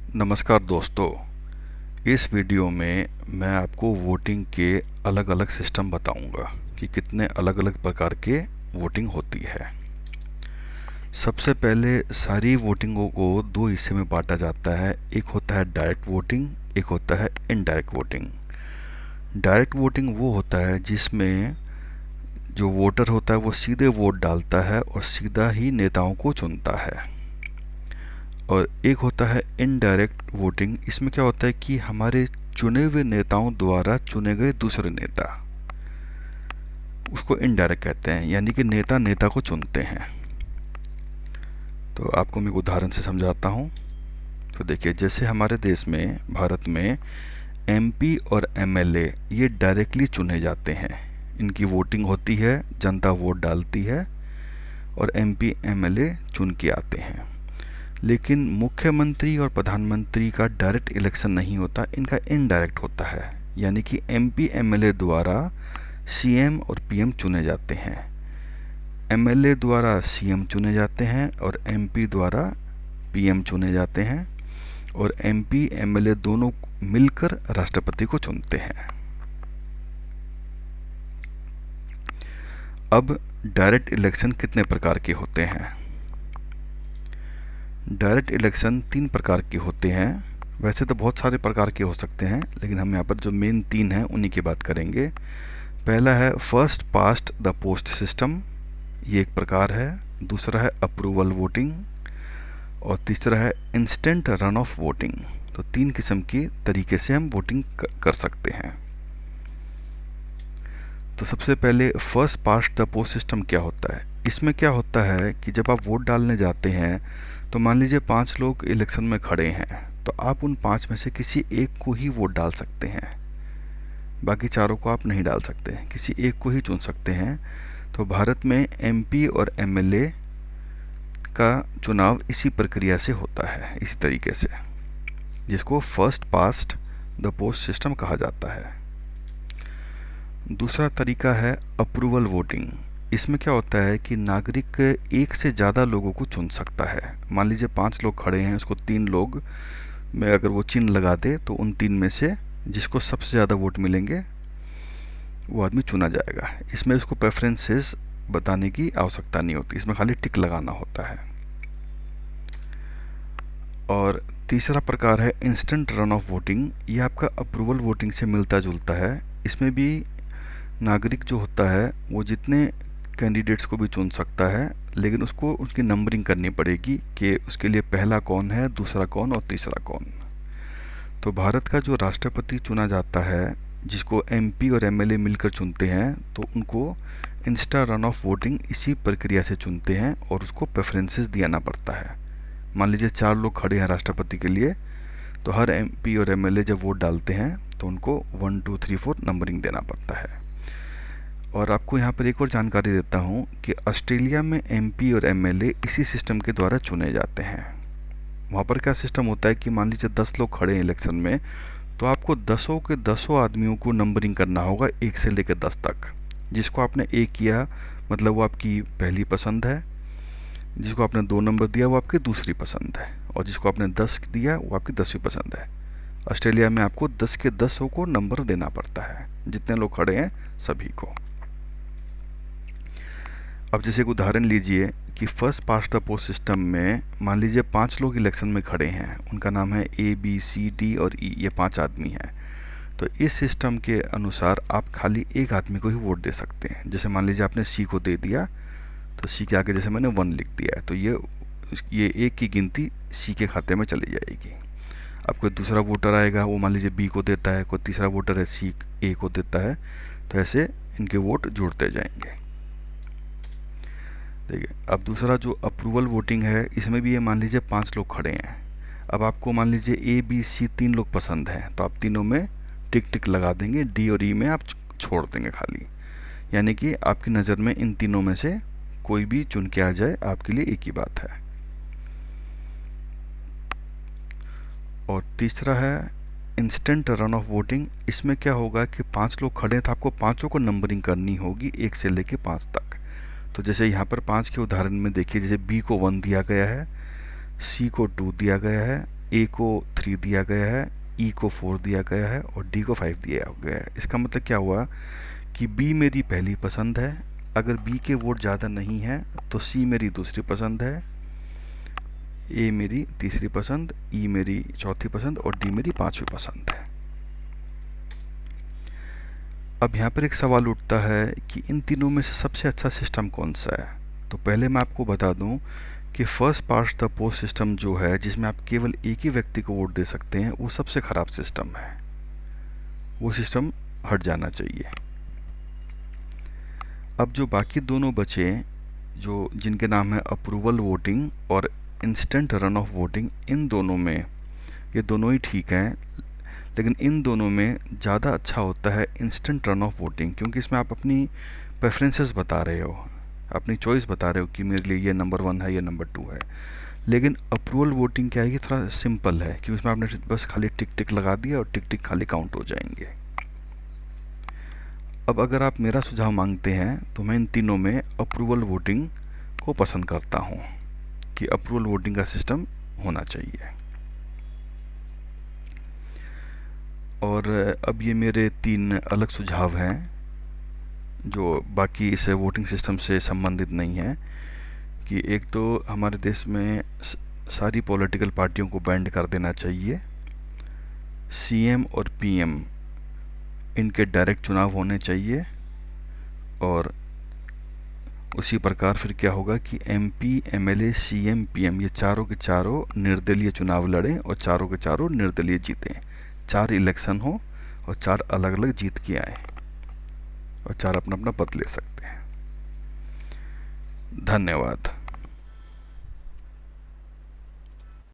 नमस्कार दोस्तों। इस वीडियो में मैं आपको वोटिंग के अलग अलग सिस्टम बताऊंगा कि कितने अलग अलग प्रकार के वोटिंग होती है। सबसे पहले सारी वोटिंगों को दो हिस्से में बांटा जाता है। एक होता है डायरेक्ट वोटिंग, एक होता है इनडायरेक्ट वोटिंग। डायरेक्ट वोटिंग वो होता है जिसमें जो वोटर होता है वो सीधे वोट डालता है और सीधा ही नेताओं को चुनता है। और एक होता है इनडायरेक्ट वोटिंग। इसमें क्या होता है कि हमारे चुने हुए नेताओं द्वारा चुने गए दूसरे नेता, उसको इनडायरेक्ट कहते हैं, यानी कि नेता नेता को चुनते हैं। तो आपको मैं एक उदाहरण से समझाता हूँ। तो देखिए, जैसे हमारे देश में, भारत में एमपी और एमएलए ये डायरेक्टली चुने जाते हैं। इनकी वोटिंग होती है, जनता वोट डालती है और एमपी एमएलए चुन के आते हैं। लेकिन मुख्यमंत्री और प्रधानमंत्री का डायरेक्ट इलेक्शन नहीं होता, इनका इनडायरेक्ट होता है। यानी कि एमपी एमएलए द्वारा सीएम और पीएम चुने जाते हैं, एमएलए द्वारा सीएम चुने जाते हैं और एमपी द्वारा पीएम चुने जाते हैं, और एमपी एमएलए दोनों मिलकर राष्ट्रपति को चुनते हैं। अब डायरेक्ट इलेक्शन कितने प्रकार के होते हैं? डायरेक्ट इलेक्शन 3 प्रकार के होते हैं। वैसे तो बहुत सारे प्रकार के हो सकते हैं, लेकिन हम यहाँ पर जो मेन 3 हैं उन्हीं की बात करेंगे। पहला है first past the post system, ये एक प्रकार है। दूसरा है अप्रूवल वोटिंग और तीसरा है इंस्टेंट रन ऑफ वोटिंग। तो 3 किस्म की तरीके से हम वोटिंग कर सकते हैं। तो सबसे पहले first past the post system क्या होता है? इसमें क्या होता है कि जब आप वोट डालने जाते हैं तो मान लीजिए 5 लोग इलेक्शन में खड़े हैं, तो आप उन 5 में से किसी एक को ही वोट डाल सकते हैं, बाकी चारों को आप नहीं डाल सकते, किसी एक को ही चुन सकते हैं। तो भारत में एमपी और एमएलए का चुनाव इसी प्रक्रिया से होता है, इसी तरीके से, जिसको first past the post system कहा जाता है। दूसरा तरीका है अप्रूवल वोटिंग। इसमें क्या होता है कि नागरिक एक से ज़्यादा लोगों को चुन सकता है। मान लीजिए 5 लोग खड़े हैं, उसको 3 लोग में अगर वो चिन्ह लगा दे तो उन 3 में से जिसको सबसे ज़्यादा वोट मिलेंगे वो आदमी चुना जाएगा। इसमें उसको प्रेफरेंसेस बताने की आवश्यकता नहीं होती, इसमें खाली टिक लगाना होता है। और तीसरा प्रकार है इंस्टेंट रन ऑफ वोटिंग। ये आपका अप्रूवल वोटिंग से मिलता जुलता है। इसमें भी नागरिक जो होता है वो जितने कैंडिडेट्स को भी चुन सकता है, लेकिन उसको उसकी नंबरिंग करनी पड़ेगी कि उसके लिए पहला कौन है, दूसरा कौन और तीसरा कौन। तो भारत का जो राष्ट्रपति चुना जाता है, जिसको एमपी और एमएलए मिलकर चुनते हैं, तो उनको इंस्टा रन ऑफ वोटिंग इसी प्रक्रिया से चुनते हैं और उसको प्रेफरेंसेस दियाना पड़ता है। मान लीजिए 4 लोग खड़े हैं राष्ट्रपति के लिए, तो हर एमपी और एमएलए जब वोट डालते हैं तो उनको 1 2 3 4 नंबरिंग देना पड़ता है। और आपको यहाँ पर एक और जानकारी देता हूँ कि ऑस्ट्रेलिया में एमपी और एमएलए इसी सिस्टम के द्वारा चुने जाते हैं। वहाँ पर क्या सिस्टम होता है कि मान लीजिए 10 लोग खड़े हैं इलेक्शन में, तो आपको 10 के 10 आदमियों को नंबरिंग करना होगा 1 से लेकर 10 तक। जिसको आपने 1 किया मतलब वो आपकी पहली पसंद है, जिसको आपने 2 नंबर दिया वो आपकी दूसरी पसंद है, और जिसको आपने 10 दिया वो आपकी 10वीं पसंद है। ऑस्ट्रेलिया में आपको 10 के 10 को नंबर देना पड़ता है, जितने लोग खड़े हैं सभी को। अब जैसे एक उदाहरण लीजिए कि first past the post system में मान लीजिए 5 लोग इलेक्शन में खड़े हैं, उनका नाम है ए बी सी डी और ई, ये 5 आदमी हैं। तो इस सिस्टम के अनुसार आप खाली एक आदमी को ही वोट दे सकते हैं। जैसे मान लीजिए आपने सी को दे दिया, तो सी के आगे जैसे मैंने 1 लिख दिया है, तो ये 1 की गिनती सी के खाते में चली जाएगी। अब कोई दूसरा वोटर आएगा, वो मान लीजिए बी को देता है, कोई तीसरा वोटर है सी ए को देता है, तो ऐसे इनके वोट जुड़ते जाएंगे। देखिए, अब दूसरा जो अप्रूवल वोटिंग है, इसमें भी ये मान लीजिए 5 लोग खड़े हैं। अब आपको मान लीजिए ए बी सी 3 लोग पसंद हैं, तो आप तीनों में टिक टिक लगा देंगे, डी और ई में आप छोड़ देंगे खाली। यानी कि आपकी नज़र में इन तीनों में से कोई भी चुन के आ जाए, आपके लिए एक ही बात है। और तीसरा है इंस्टेंट रन ऑफ वोटिंग। इसमें क्या होगा कि 5 लोग खड़े हैं, तो आपको पाँचों को नंबरिंग करनी होगी 1 से लेके 5 तक। तो जैसे यहाँ पर 5 के उदाहरण में देखिए, जैसे बी को 1 दिया गया है, सी को 2 दिया गया है, ए को 3 दिया गया है, ई को 4 दिया गया है और डी को 5 दिया गया है। इसका मतलब क्या हुआ कि बी मेरी पहली पसंद है, अगर बी के वोट ज़्यादा नहीं है तो सी मेरी दूसरी पसंद है, ए मेरी तीसरी पसंद, ई मेरी चौथी पसंद और डी मेरी पांचवी पसंद है। अब यहाँ पर एक सवाल उठता है कि इन तीनों में से सबसे अच्छा सिस्टम कौन सा है। तो पहले मैं आपको बता दूं कि first past the post system जो है, जिसमें आप केवल एक ही व्यक्ति को वोट दे सकते हैं, वो सबसे खराब सिस्टम है। वो सिस्टम हट जाना चाहिए। अब जो बाकी दोनों बचे, जो जिनके नाम है अप्रूवल वोटिंग और इंस्टेंट रन ऑफ वोटिंग, इन दोनों में ये दोनों ही ठीक हैं, लेकिन इन दोनों में ज़्यादा अच्छा होता है इंस्टेंट रन ऑफ वोटिंग, क्योंकि इसमें आप अपनी प्रेफरेंसेस बता रहे हो, अपनी चॉइस बता रहे हो कि मेरे लिए ये नंबर 1 है, ये नंबर 2 है। लेकिन अप्रूवल वोटिंग क्या है, ये थोड़ा सिंपल है, क्योंकि इसमें आपने बस खाली टिक टिक लगा दिया और टिक टिक खाली काउंट हो जाएंगे। अब अगर आप मेरा सुझाव मांगते हैं तो मैं इन तीनों में अप्रूवल वोटिंग को पसंद करता हूँ, कि अप्रूवल वोटिंग का सिस्टम होना चाहिए। और अब ये मेरे 3 अलग सुझाव हैं जो बाकी इस वोटिंग सिस्टम से संबंधित नहीं है। कि एक तो हमारे देश में सारी पॉलिटिकल पार्टियों को बैंड कर देना चाहिए, सीएम और पीएम इनके डायरेक्ट चुनाव होने चाहिए, और उसी प्रकार फिर क्या होगा कि एमपी, एमएलए, सीएम, पीएम ये चारों के चारों निर्दलीय चुनाव लड़ें और चारों के चारों निर्दलीय जीतें। 4 इलेक्शन हो और 4 अलग अलग जीत के आए और 4 अपना अपना पद ले सकते हैं। धन्यवाद।